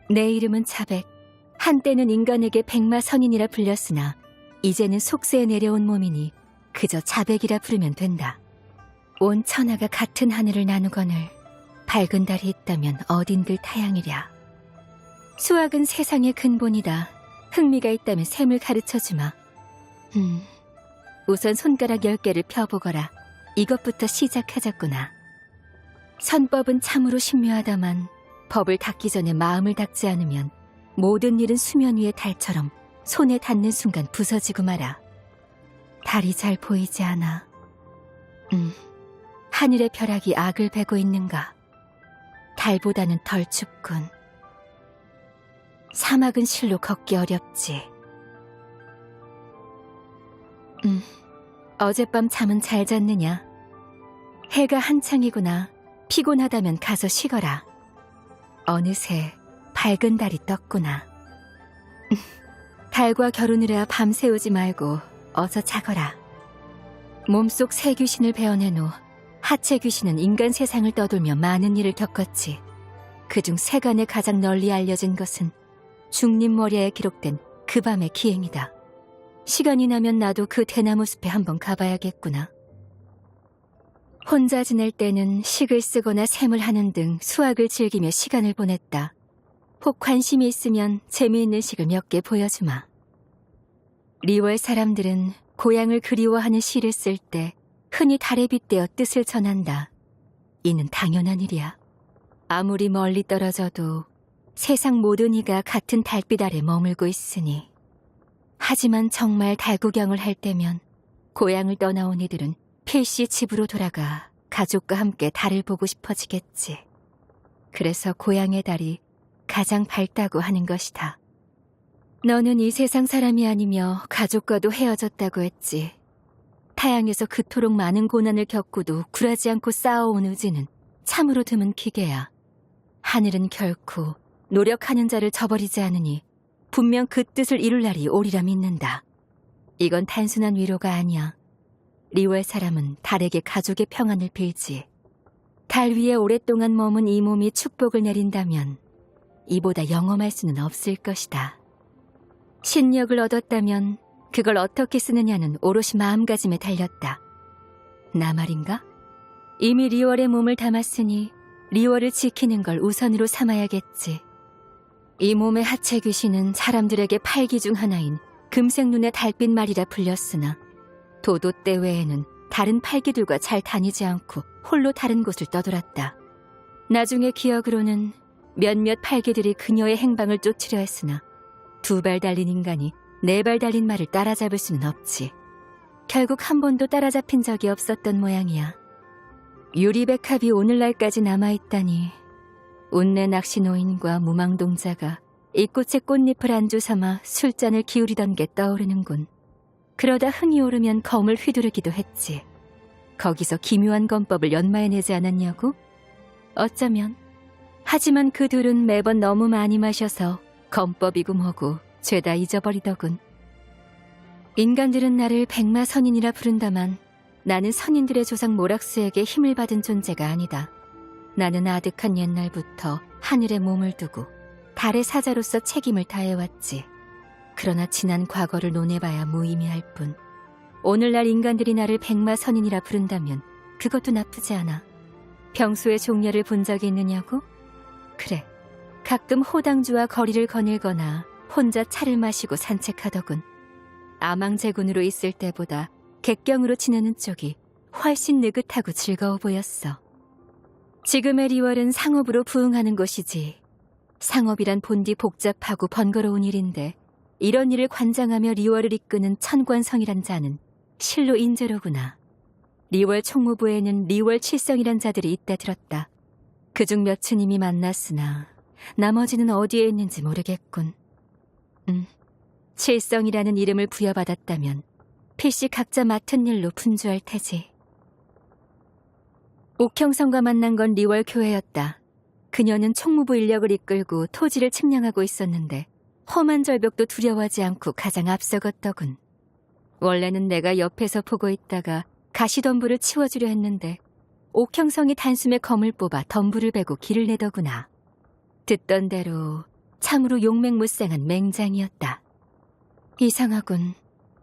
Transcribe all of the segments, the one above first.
내 이름은 자백. 한때는 인간에게 백마선인이라 불렸으나 이제는 속세에 내려온 몸이니 그저 자백이라 부르면 된다. 온 천하가 같은 하늘을 나누거늘 밝은 달이 있다면 어딘들 타양이랴. 수학은 세상의 근본이다. 흥미가 있다면 셈을 가르쳐주마. 우선 손가락 10개를 펴보거라. 이것부터 시작하자꾸나. 선법은 참으로 신묘하다만 법을 닦기 전에 마음을 닦지 않으면 모든 일은 수면 위의 달처럼 손에 닿는 순간 부서지고 말아. 달이 잘 보이지 않아. 하늘의 벼락이 악을 베고 있는가. 달보다는 덜 춥군. 사막은 실로 걷기 어렵지. 어젯밤 잠은 잘 잤느냐? 해가 한창이구나. 피곤하다면 가서 쉬거라. 어느새 밝은 달이 떴구나. 달과 결혼을 해야 밤새우지 말고 어서 자거라. 몸속 새 귀신을 베어내노. 하체 귀신은 인간 세상을 떠돌며 많은 일을 겪었지. 그중 세간에 가장 널리 알려진 것은 중림머리에 기록된 그 밤의 기행이다. 시간이 나면 나도 그 대나무 숲에 한번 가봐야겠구나. 혼자 지낼 때는 식을 쓰거나 셈을 하는 등 수학을 즐기며 시간을 보냈다. 혹 관심이 있으면 재미있는 식을 몇 개 보여주마. 리월 사람들은 고향을 그리워하는 시를 쓸 때 흔히 달에 빗대어 뜻을 전한다. 이는 당연한 일이야. 아무리 멀리 떨어져도 세상 모든 이가 같은 달빛 아래 머물고 있으니. 하지만 정말 달 구경을 할 때면 고향을 떠나온 이들은 필시 집으로 돌아가 가족과 함께 달을 보고 싶어지겠지. 그래서 고향의 달이 가장 밝다고 하는 것이다. 너는 이 세상 사람이 아니며 가족과도 헤어졌다고 했지. 타양에서 그토록 많은 고난을 겪고도 굴하지 않고 쌓아온 의지는 참으로 드문 기계야. 하늘은 결코 노력하는 자를 저버리지 않으니 분명 그 뜻을 이룰 날이 오리라 믿는다. 이건 단순한 위로가 아니야. 리월 사람은 달에게 가족의 평안을 빌지. 달 위에 오랫동안 머문 이 몸이 축복을 내린다면 이보다 영험할 수는 없을 것이다. 신력을 얻었다면 그걸 어떻게 쓰느냐는 오롯이 마음가짐에 달렸다. 나 말인가? 이미 리월의 몸을 담았으니 리월을 지키는 걸 우선으로 삼아야겠지. 이 몸의 하체 귀신은 사람들에게 팔기 중 하나인 금색눈의 달빛 말이라 불렸으나 도도 때 외에는 다른 팔기들과 잘 다니지 않고 홀로 다른 곳을 떠돌았다. 나중에 기억으로는 몇몇 팔기들이 그녀의 행방을 쫓으려 했으나 2발 달린 인간이 4발 달린 말을 따라잡을 수는 없지. 결국 한 번도 따라잡힌 적이 없었던 모양이야. 유리백합이 오늘날까지 남아있다니. 운내 낚시 노인과 무망동자가 이 꽃의 꽃잎을 안주 삼아 술잔을 기울이던 게 떠오르는군. 그러다 흥이 오르면 검을 휘두르기도 했지. 거기서 기묘한 검법을 연마해내지 않았냐고? 어쩌면. 하지만 그 둘은 매번 너무 많이 마셔서 검법이고 뭐고 죄다 잊어버리더군. 인간들은 나를 백마선인이라 부른다만 나는 선인들의 조상 모락수에게 힘을 받은 존재가 아니다. 나는 아득한 옛날부터 하늘에 몸을 두고 달의 사자로서 책임을 다해왔지. 그러나 지난 과거를 논해봐야 무의미할 뿐. 오늘날 인간들이 나를 백마선인이라 부른다면 그것도 나쁘지 않아. 평소에 종려를 본 적이 있느냐고? 그래, 가끔 호당주와 거리를 거닐거나 혼자 차를 마시고 산책하더군. 아망제군으로 있을 때보다 객경으로 지내는 쪽이 훨씬 느긋하고 즐거워 보였어. 지금의 리월은 상업으로 부응하는 곳이지. 상업이란 본디 복잡하고 번거로운 일인데 이런 일을 관장하며 리월을 이끄는 천관성이란 자는 실로 인재로구나. 리월 총무부에는 리월 칠성이란 자들이 있다 들었다. 그중 몇은 이미 만났으나 나머지는 어디에 있는지 모르겠군. 칠성이라는 이름을 부여받았다면 필시 각자 맡은 일로 분주할 테지. 옥형성과 만난 건 리월 교회였다. 그녀는 총무부 인력을 이끌고 토지를 측량하고 있었는데 험한 절벽도 두려워하지 않고 가장 앞서갔더군. 원래는 내가 옆에서 보고 있다가 가시덤불을 치워주려 했는데 옥형성이 단숨에 검을 뽑아 덤불을 베고 길을 내더구나. 듣던 대로 참으로 용맹무쌍한 맹장이었다. 이상하군.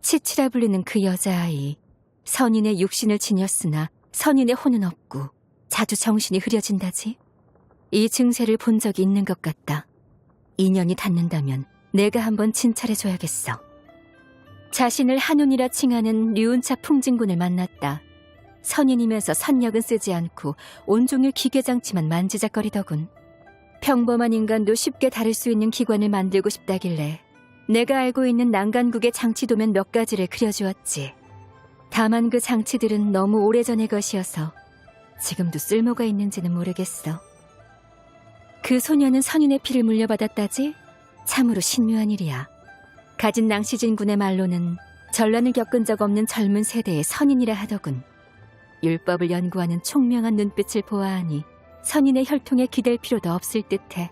치치라 불리는 그 여자아이. 선인의 육신을 지녔으나 선인의 혼은 없고 자주 정신이 흐려진다지. 이 증세를 본 적이 있는 것 같다. 인연이 닿는다면 내가 한번 진찰해줘야겠어. 자신을 한운이라 칭하는 류은차 풍진군을 만났다. 선인이면서 선력은 쓰지 않고 온종일 기계장치만 만지작거리더군. 평범한 인간도 쉽게 다룰 수 있는 기관을 만들고 싶다길래 내가 알고 있는 난간국의 장치도면 몇 가지를 그려주었지. 다만 그 장치들은 너무 오래전의 것이어서 지금도 쓸모가 있는지는 모르겠어. 그 소녀는 선인의 피를 물려받았다지? 참으로 신묘한 일이야. 가진 낭시진군의 말로는 전란을 겪은 적 없는 젊은 세대의 선인이라 하더군. 율법을 연구하는 총명한 눈빛을 보아하니 선인의 혈통에 기댈 필요도 없을 듯해.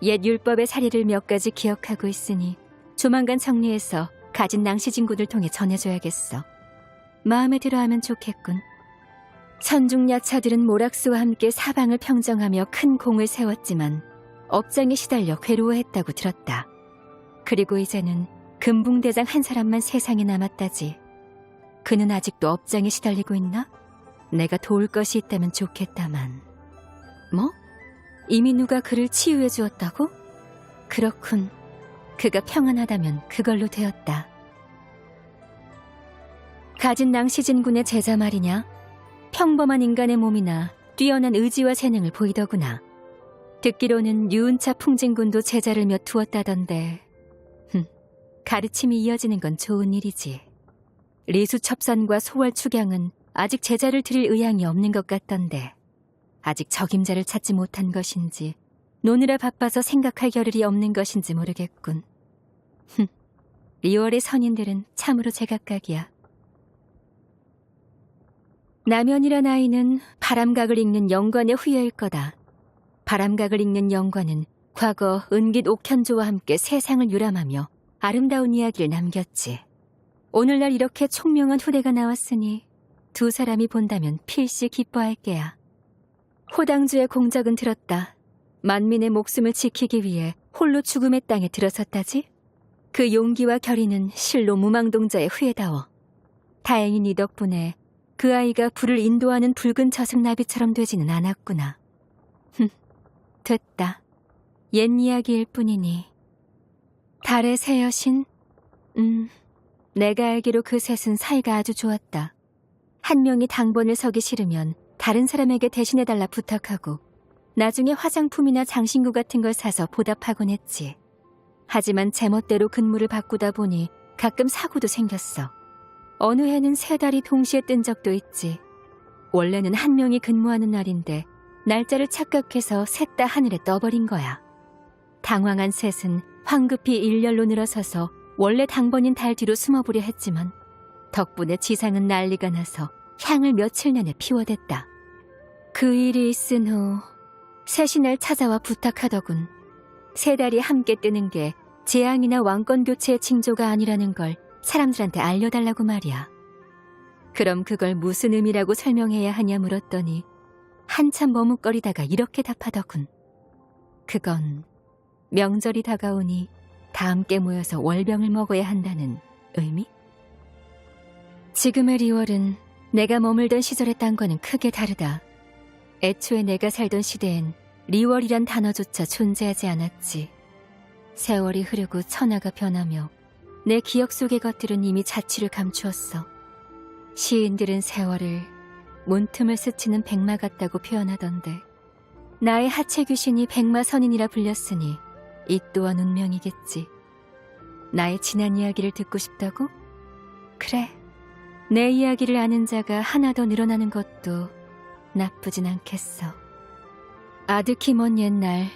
옛 율법의 사례를 몇 가지 기억하고 있으니 조만간 정리해서 가진 낭시진군을 통해 전해줘야겠어. 마음에 들어하면 좋겠군. 선중야차들은 모락스와 함께 사방을 평정하며 큰 공을 세웠지만 업장에 시달려 괴로워했다고 들었다. 그리고 이제는 금붕대장 한 사람만 세상에 남았다지. 그는 아직도 업장에 시달리고 있나? 내가 도울 것이 있다면 좋겠다만. 뭐? 이미 누가 그를 치유해 주었다고? 그렇군. 그가 평안하다면 그걸로 되었다. 가진 낭시진군의 제자 말이냐? 평범한 인간의 몸이나 뛰어난 의지와 재능을 보이더구나. 듣기로는 류은차 풍진군도 제자를 몇 두었다던데. 가르침이 이어지는 건 좋은 일이지. 리수첩산과 소월축양은 아직 제자를 드릴 의향이 없는 것 같던데 아직 적임자를 찾지 못한 것인지 노느라 바빠서 생각할 겨를이 없는 것인지 모르겠군. 리월의 선인들은 참으로 제각각이야. 남연이란 아이는 바람각을 읽는 영관의 후예일 거다. 바람각을 읽는 영관은 과거 은깃 옥현조와 함께 세상을 유람하며 아름다운 이야기를 남겼지. 오늘날 이렇게 총명한 후대가 나왔으니 두 사람이 본다면 필시 기뻐할 게야. 호당주의 공적은 들었다. 만민의 목숨을 지키기 위해 홀로 죽음의 땅에 들어섰다지? 그 용기와 결의는 실로 무망동자의 후예다워. 다행히 네 덕분에 그 아이가 불을 인도하는 붉은 저승나비처럼 되지는 않았구나. 됐다. 옛 이야기일 뿐이니. 달의 새 여신? 내가 알기로 그 셋은 사이가 아주 좋았다. 한 명이 당번을 서기 싫으면 다른 사람에게 대신해달라 부탁하고 나중에 화장품이나 장신구 같은 걸 사서 보답하곤 했지. 하지만 제멋대로 근무를 바꾸다 보니 가끔 사고도 생겼어. 어느 해는 세 달이 동시에 뜬 적도 있지. 원래는 한 명이 근무하는 날인데 날짜를 착각해서 셋 다 하늘에 떠버린 거야. 당황한 셋은 황급히 일렬로 늘어서서 원래 당번인 달 뒤로 숨어보려 했지만 덕분에 지상은 난리가 나서 향을 며칠 내내 피워댔다. 그 일이 있은 후 셋이 날 찾아와 부탁하더군. 세 달이 함께 뜨는 게 재앙이나 왕권 교체의 징조가 아니라는 걸 사람들한테 알려달라고 말이야. 그럼 그걸 무슨 의미라고 설명해야 하냐 물었더니 한참 머뭇거리다가 이렇게 답하더군. 그건 명절이 다가오니 다 함께 모여서 월병을 먹어야 한다는 의미? 지금의 리월은 내가 머물던 시절의 땅과는 크게 다르다. 애초에 내가 살던 시대엔 리월이란 단어조차 존재하지 않았지. 세월이 흐르고 천하가 변하며 내 기억 속의 것들은 이미 자취를 감추었어. 시인들은 세월을 문틈을 스치는 백마 같다고 표현하던데 나의 하체 귀신이 백마선인이라 불렸으니 이 또한 운명이겠지. 나의 지난 이야기를 듣고 싶다고? 그래, 내 이야기를 아는 자가 하나 더 늘어나는 것도 나쁘진 않겠어. 아득히 먼 옛날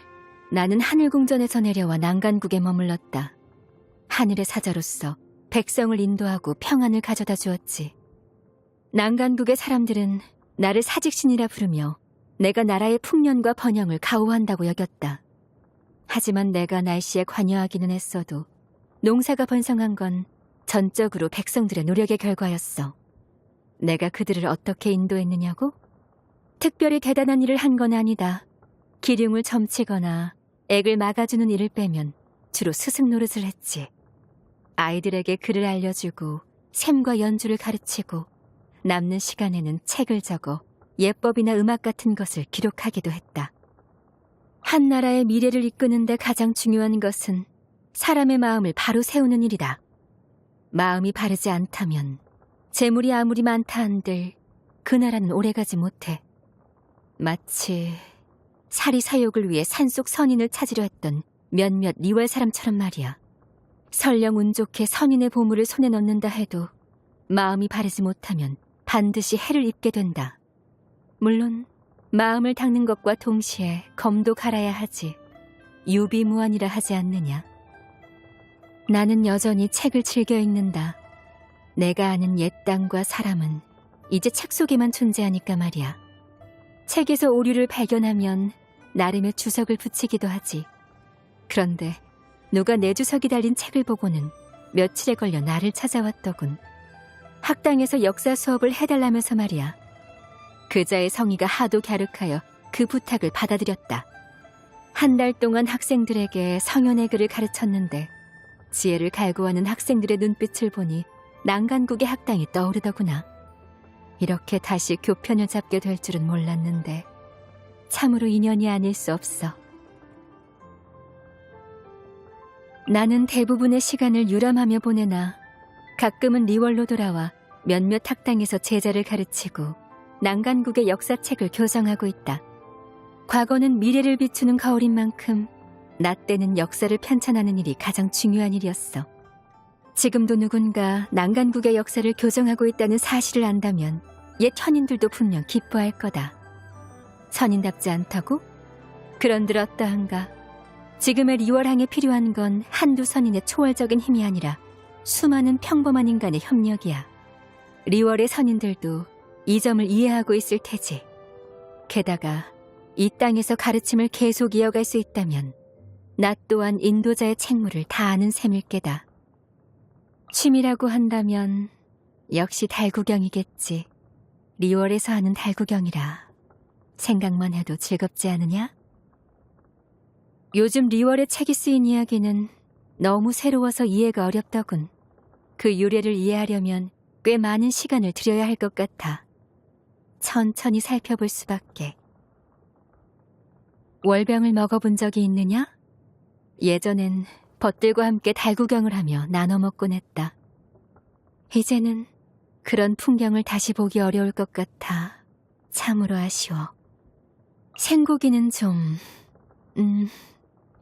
나는 하늘궁전에서 내려와 난간국에 머물렀다. 하늘의 사자로서 백성을 인도하고 평안을 가져다 주었지. 난간국의 사람들은 나를 사직신이라 부르며 내가 나라의 풍년과 번영을 가호한다고 여겼다. 하지만 내가 날씨에 관여하기는 했어도 농사가 번성한 건 전적으로 백성들의 노력의 결과였어. 내가 그들을 어떻게 인도했느냐고? 특별히 대단한 일을 한 건 아니다. 기륭을 점치거나 액을 막아주는 일을 빼면 주로 스승 노릇을 했지. 아이들에게 글을 알려주고 셈과 연주를 가르치고 남는 시간에는 책을 적어 예법이나 음악 같은 것을 기록하기도 했다. 한 나라의 미래를 이끄는데 가장 중요한 것은 사람의 마음을 바로 세우는 일이다. 마음이 바르지 않다면 재물이 아무리 많다 한들 그 나라는 오래가지 못해. 마치 사리사욕을 위해 산속 선인을 찾으려 했던 몇몇 리월 사람처럼 말이야. 설령 운 좋게 선인의 보물을 손에 넣는다 해도 마음이 바르지 못하면 반드시 해를 입게 된다. 물론 마음을 닦는 것과 동시에 검도 갈아야 하지. 유비무환이라 하지 않느냐. 나는 여전히 책을 즐겨 읽는다. 내가 아는 옛 땅과 사람은 이제 책 속에만 존재하니까 말이야. 책에서 오류를 발견하면 나름의 주석을 붙이기도 하지. 그런데 누가 내 주석이 달린 책을 보고는 며칠에 걸려 나를 찾아왔더군. 학당에서 역사 수업을 해달라면서 말이야. 그자의 성의가 하도 갸륵하여 그 부탁을 받아들였다. 한 달 동안 학생들에게 성현의 글을 가르쳤는데 지혜를 갈구하는 학생들의 눈빛을 보니 난간국의 학당이 떠오르더구나. 이렇게 다시 교편을 잡게 될 줄은 몰랐는데 참으로 인연이 아닐 수 없어. 나는 대부분의 시간을 유람하며 보내나 가끔은 리월로 돌아와 몇몇 학당에서 제자를 가르치고 난간국의 역사책을 교정하고 있다. 과거는 미래를 비추는 거울인 만큼 나 때는 역사를 편찬하는 일이 가장 중요한 일이었어. 지금도 누군가 난간국의 역사를 교정하고 있다는 사실을 안다면 옛 현인들도 분명 기뻐할 거다. 선인답지 않다고? 그런들 어떠한가? 지금의 리월항에 필요한 건 한두 선인의 초월적인 힘이 아니라 수많은 평범한 인간의 협력이야. 리월의 선인들도 이 점을 이해하고 있을 테지. 게다가 이 땅에서 가르침을 계속 이어갈 수 있다면 나 또한 인도자의 책무를 다 아는 셈일 게다. 취미라고 한다면 역시 달구경이겠지. 리월에서 하는 달구경이라 생각만 해도 즐겁지 않으냐? 요즘 리월의 책이 쓰인 이야기는 너무 새로워서 이해가 어렵더군. 그 유래를 이해하려면 꽤 많은 시간을 들여야 할 것 같아. 천천히 살펴볼 수밖에. 월병을 먹어본 적이 있느냐? 예전엔 벗들과 함께 달구경을 하며 나눠 먹곤 했다. 이제는 그런 풍경을 다시 보기 어려울 것 같아 참으로 아쉬워. 생고기는 좀...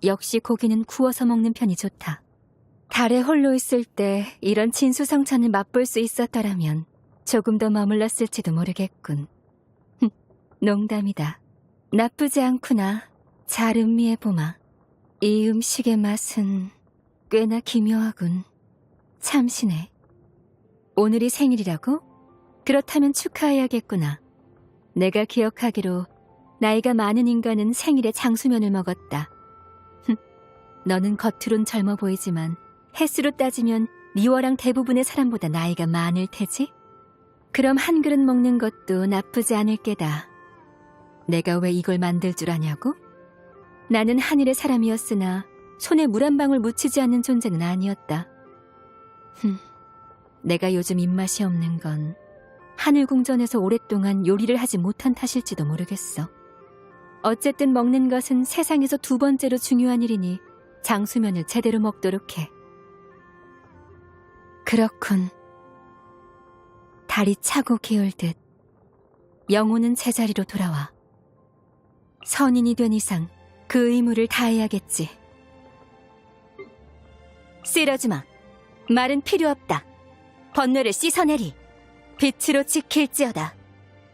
역시 고기는 구워서 먹는 편이 좋다. 달에 홀로 있을 때 이런 진수성찬을 맛볼 수 있었더라면 조금 더 머물렀을지도 모르겠군. 농담이다. 나쁘지 않구나. 잘 음미해보마. 이 음식의 맛은 꽤나 기묘하군. 참시네. 오늘이 생일이라고? 그렇다면 축하해야겠구나. 내가 기억하기로 나이가 많은 인간은 생일에 장수면을 먹었다. 너는 겉으론 젊어 보이지만 횟수로 따지면 리월랑 대부분의 사람보다 나이가 많을 테지? 그럼 한 그릇 먹는 것도 나쁘지 않을 게다. 내가 왜 이걸 만들 줄 아냐고? 나는 하늘의 사람이었으나 손에 물 한 방울 묻히지 않는 존재는 아니었다. 내가 요즘 입맛이 없는 건 하늘궁전에서 오랫동안 요리를 하지 못한 탓일지도 모르겠어. 어쨌든 먹는 것은 세상에서 두 번째로 중요한 일이니 장수면을 제대로 먹도록 해. 그렇군. 달이 차고 기울듯 영혼은 제자리로 돌아와. 선인이 된 이상 그 의무를 다해야겠지. 쓰러지마. 말은 필요 없다. 번뇌를 씻어내리. 빛으로 지킬지어다.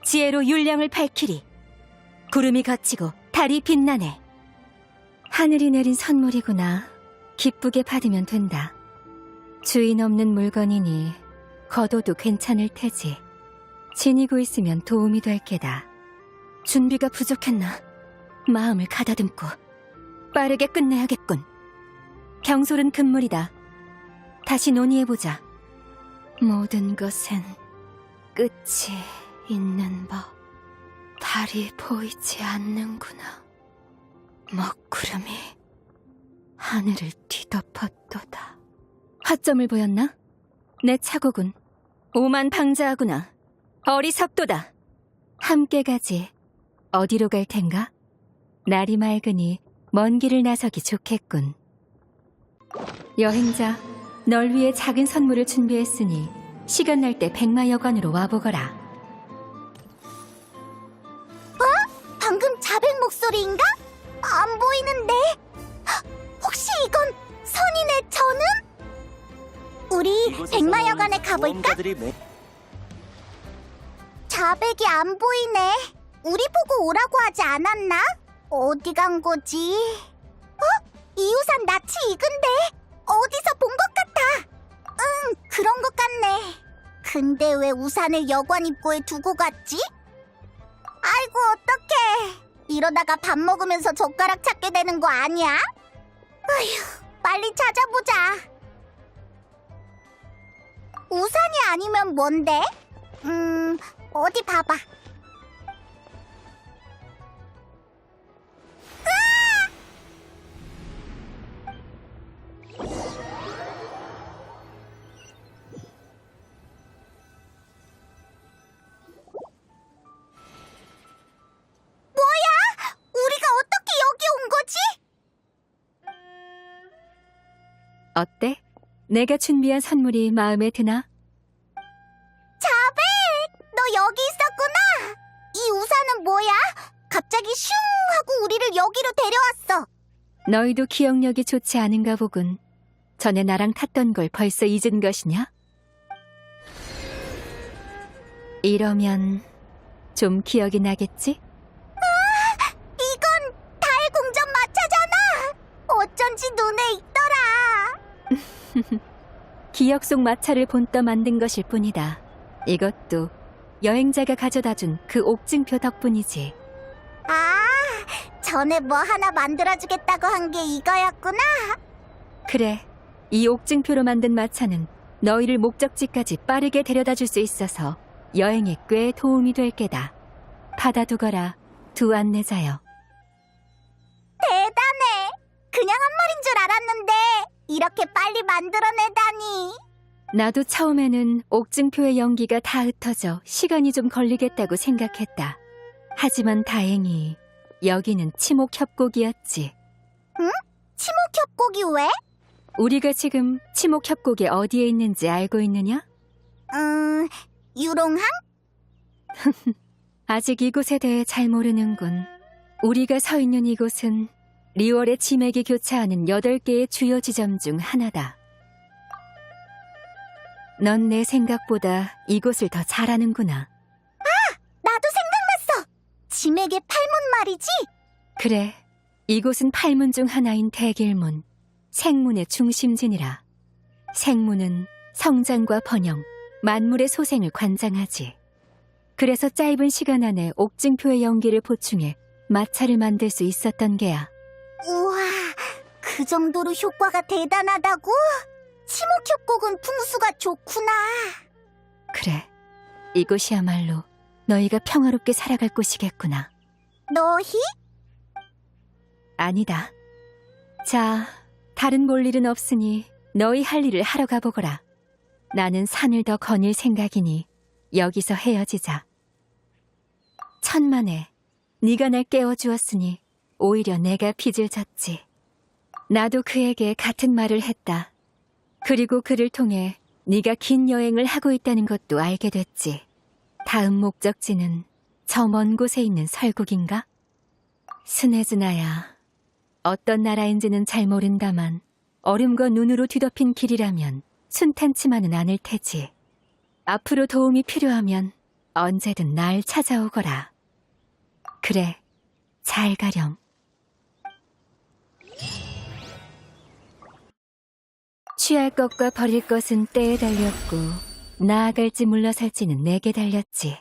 지혜로 율량을 밝히리. 구름이 걷히고 달이 빛나네. 하늘이 내린 선물이구나. 기쁘게 받으면 된다. 주인 없는 물건이니 거둬도 괜찮을 테지. 지니고 있으면 도움이 될 게다. 준비가 부족했나? 마음을 가다듬고 빠르게 끝내야겠군. 경솔은 금물이다. 다시 논의해보자. 모든 것엔 끝이 있는 법. 달이 보이지 않는구나. 먹구름이 하늘을 뒤덮었도다. 화점을 보였나? 내 차고군. 오만 방자하구나. 어리석도다. 함께 가지. 어디로 갈 텐가? 날이 맑으니 먼 길을 나서기 좋겠군. 여행자, 널 위해 작은 선물을 준비했으니 시간 날 때 백마여관으로 와보거라. 방금 자백 목소리인가? 안 보이는데. 혹시 이건 선인의 전음? 우리 백마여관에 가볼까? 자백이 안 보이네. 우리 보고 오라고 하지 않았나? 어디 간 거지? 이 우산 낯이 익은데 어디서 본 것 같아. 응, 그런 것 같네. 근데 왜 우산을 여관 입구에 두고 갔지? 아이고, 어떡해. 이러다가 밥 먹으면서 젓가락 찾게 되는 거 아니야? 아휴, 빨리 찾아보자. 우산이 아니면 뭔데? 어디 봐봐. 우리가 어떻게 여기 온 거지? 어때? 내가 준비한 선물이 마음에 드나? 자백! 너 여기 있었구나! 이 우산은 뭐야? 갑자기 슝 하고 우리를 여기로 데려왔어. 너희도 기억력이 좋지 않은가 보군. 전에 나랑 탔던 걸 벌써 잊은 것이냐? 이러면 좀 기억이 나겠지? 이건 달 궁전 마차잖아! 어쩐지 눈에 익더라. 기억 속 마차를 본떠 만든 것일 뿐이다. 이것도 여행자가 가져다준 그 옥증표 덕분이지. 아, 전에 뭐 하나 만들어주겠다고 한 게 이거였구나. 그래, 이 옥증표로 만든 마차는 너희를 목적지까지 빠르게 데려다 줄 수 있어서 여행에 꽤 도움이 될 게다. 받아두거라, 두 안내자여. 대단해. 그냥 한 말인 줄 알았는데 이렇게 빨리 만들어내다니. 나도 처음에는 옥증표의 연기가 다 흩어져 시간이 좀 걸리겠다고 생각했다. 하지만 다행히 여기는 치목협곡이었지. 응? 치목협곡이 왜? 우리가 지금 치목협곡이 어디에 있는지 알고 있느냐? 유롱항? 아직 이곳에 대해 잘 모르는군. 우리가 서 있는 이곳은 리월의 지맥이 교차하는 8개의 주요 지점 중 하나다. 넌 내 생각보다 이곳을 더 잘 아는구나. 나도 생각났어. 지맥의 팔문 말이지? 그래, 이곳은 8문 중 하나인 대길문, 생문의 중심지니라. 생문은 성장과 번영, 만물의 소생을 관장하지. 그래서 짧은 시간 안에 옥증표의 연기를 보충해 마차를 만들 수 있었던 게야. 우와, 그 정도로 효과가 대단하다고? 치목협곡은 풍수가 좋구나. 그래, 이곳이야말로 너희가 평화롭게 살아갈 곳이겠구나. 너희? 아니다. 자, 다른 볼 일은 없으니 너희 할 일을 하러 가보거라. 나는 산을 더 거닐 생각이니 여기서 헤어지자. 천만에 네가 날 깨워주었으니 오히려 내가 빚을 졌지. 나도 그에게 같은 말을 했다. 그리고 그를 통해 네가 긴 여행을 하고 있다는 것도 알게 됐지. 다음 목적지는 저 먼 곳에 있는 설국인가? 스네즈나야, 어떤 나라인지는 잘 모른다만 얼음과 눈으로 뒤덮인 길이라면 순탄치만은 않을 테지. 앞으로 도움이 필요하면 언제든 날 찾아오거라. 그래, 잘 가렴. 취할 것과 버릴 것은 때에 달렸고 나아갈지 물러설지는 내게 달렸지.